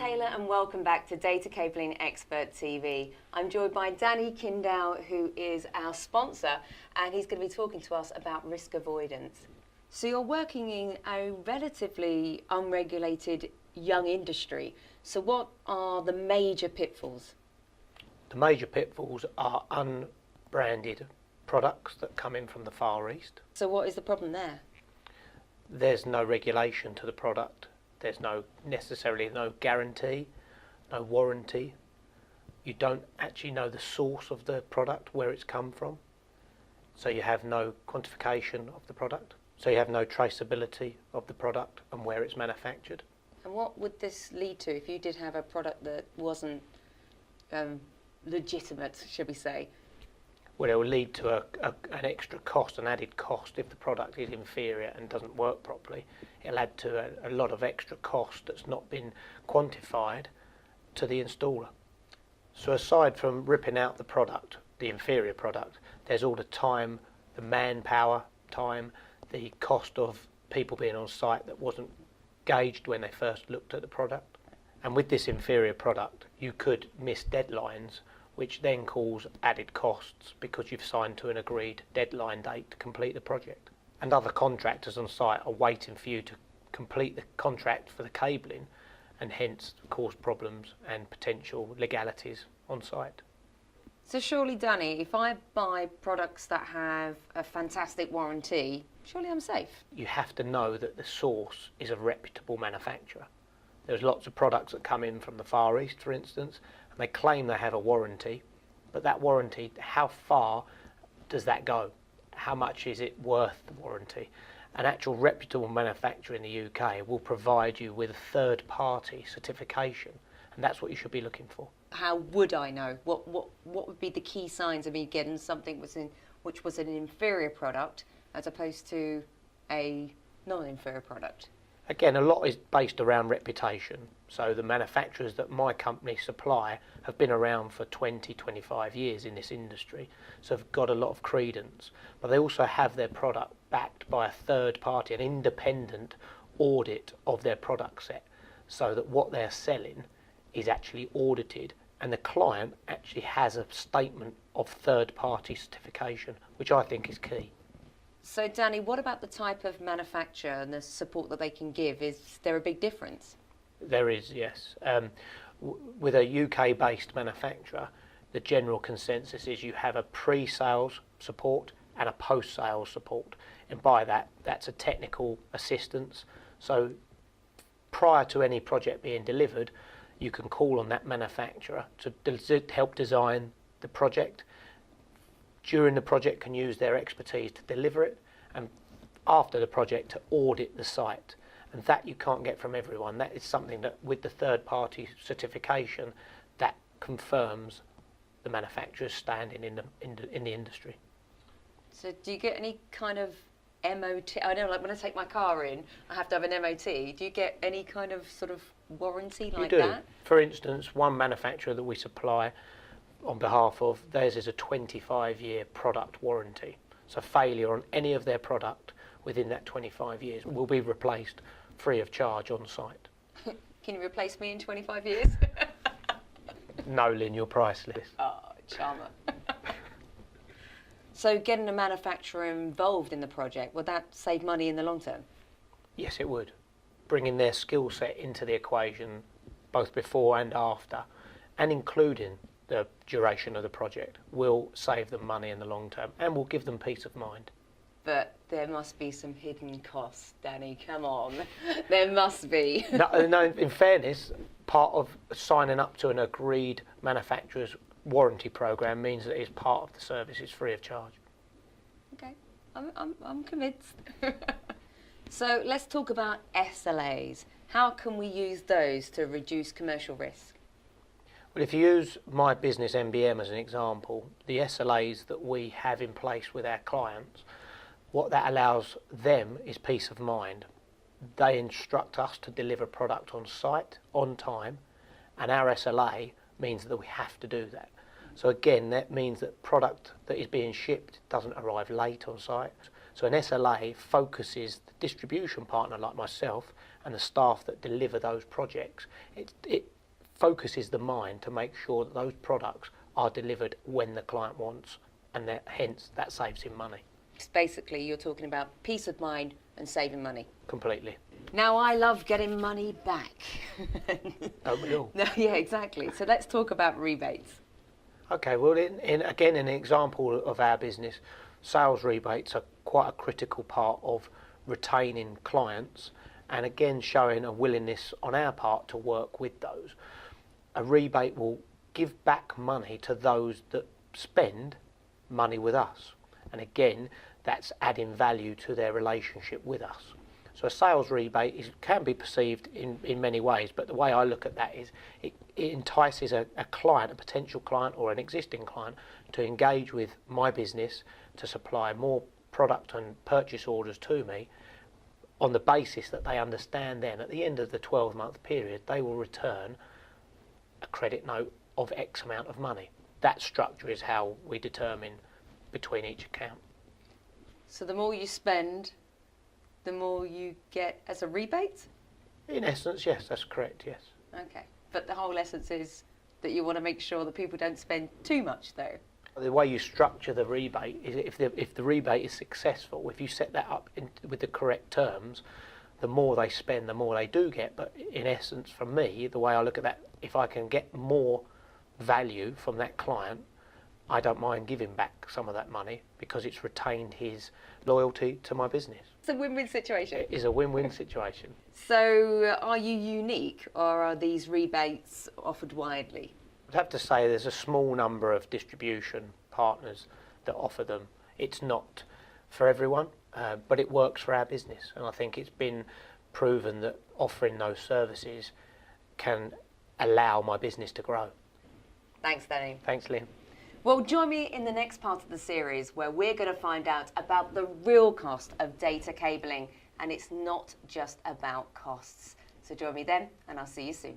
Taylor and welcome back to Data Cabling Expert TV. I'm joined by Danny Kindell, who is our sponsor, and he's going to be talking to us about risk avoidance. So you're working in a relatively unregulated young industry. So what are the major pitfalls? The major pitfalls are unbranded products that come in from the Far East. So what is the problem there? There's no regulation to the product. There's necessarily no guarantee, no warranty. You don't actually know the source of the product, where it's come from. So you have no quantification of the product. So you have no traceability of the product and where it's manufactured. And what would this lead to if you did have a product that wasn't legitimate, should we say? Well, it will lead to an extra cost, an added cost if the product is inferior and doesn't work properly. It'll add to a lot of extra cost that's not been quantified to the installer. So aside from ripping out the product, the inferior product, there's all the time, the manpower time, the cost of people being on site that wasn't gauged when they first looked at the product. And with this inferior product, you could miss deadlines, which then cause added costs because you've signed to an agreed deadline date to complete the project. And other contractors on site are waiting for you to complete the contract for the cabling and hence cause problems and potential legalities on site. So surely, Danny, if I buy products that have a fantastic warranty, surely I'm safe? You have to know that the source is a reputable manufacturer. There's lots of products that come in from the Far East, for instance, and they claim they have a warranty, but that warranty, how far does that go? How much is it worth the warranty? An actual reputable manufacturer in the UK will provide you with a third-party certification, and that's what you should be looking for. How would I know? What would be the key signs of me getting something which was an inferior product as opposed to a non-inferior product? Again, a lot is based around reputation. So the manufacturers that my company supply have been around for 20, 25 years in this industry, so have got a lot of credence. But they also have their product backed by a third party, an independent audit of their product set, so that what they're selling is actually audited and the client actually has a statement of third party certification, which I think is key. So Danny, what about the type of manufacturer and the support that they can give? Is there a big difference? There is, yes. With a UK-based manufacturer, the general consensus is you have a pre-sales support and a post-sales support. And by that, that's a technical assistance. So prior to any project being delivered, you can call on that manufacturer to help design the project. During the project can use their expertise to deliver it, and after the project to audit the site. And that you can't get from everyone. That is something that with the third party certification that confirms the manufacturer's standing in the industry. So do you get any kind of MOT? I know, like when I take my car in, I have to have an MOT. Do you get any kind of sort of warranty like that? You do. For instance, one manufacturer that we supply on behalf of, theirs is a 25-year product warranty. So failure on any of their product within that 25 years will be replaced free of charge on site. Can you replace me in 25 years? No, Lynn, you're priceless. Oh, charmer. So getting a manufacturer involved in the project, would that save money in the long term? Yes, it would. Bringing their skill set into the equation both before and after, and including the duration of the project, will save them money in the long term and will give them peace of mind. But there must be some hidden costs, Danny, come on. There must be. No, in fairness, part of signing up to an agreed manufacturer's warranty program means that it's part of the service, it's free of charge. Okay, I'm convinced. So let's talk about SLAs. How can we use those to reduce commercial risk? Well, if you use my business NBM as an example, the SLAs that we have in place with our clients, what that allows them is peace of mind. They instruct us to deliver product on site, on time, and our SLA means that we have to do that. So again, that means that product that is being shipped doesn't arrive late on site. So an SLA focuses the distribution partner like myself and the staff that deliver those projects. It focuses the mind to make sure that those products are delivered when the client wants, and that, hence that saves him money. Basically, you're talking about peace of mind and saving money. Completely. Now, I love getting money back. Don't we all? No, yeah, exactly. So let's talk about rebates. Okay, well, again, in an example of our business, sales rebates are quite a critical part of retaining clients, and again, showing a willingness on our part to work with those. A rebate will give back money to those that spend money with us, and again, that's adding value to their relationship with us. So a sales rebate can be perceived in many ways, but the way I look at that is it entices a client, a potential client or an existing client, to engage with my business to supply more product and purchase orders to me, on the basis that they understand then at the end of the 12-month period they will return a credit note of X amount of money. That structure is how we determine between each account. So the more you spend, the more you get as a rebate? In essence, yes, that's correct, yes. Okay, but the whole essence is that you want to make sure that people don't spend too much, though. The way you structure the rebate is if the rebate is successful, if you set that up with the correct terms, the more they spend, the more they do get. But in essence, for me, the way I look at that, if I can get more value from that client, I don't mind giving back some of that money because it's retained his loyalty to my business. It's a win-win situation. It is a win-win situation. So are you unique, or are these rebates offered widely? I'd have to say there's a small number of distribution partners that offer them. It's not for everyone, but it works for our business, and I think it's been proven that offering those services can allow my business to grow. Thanks, Danny. Thanks, Lynn. Well, join me in the next part of the series where we're going to find out about the real cost of data cabling, and it's not just about costs. So join me then, and I'll see you soon.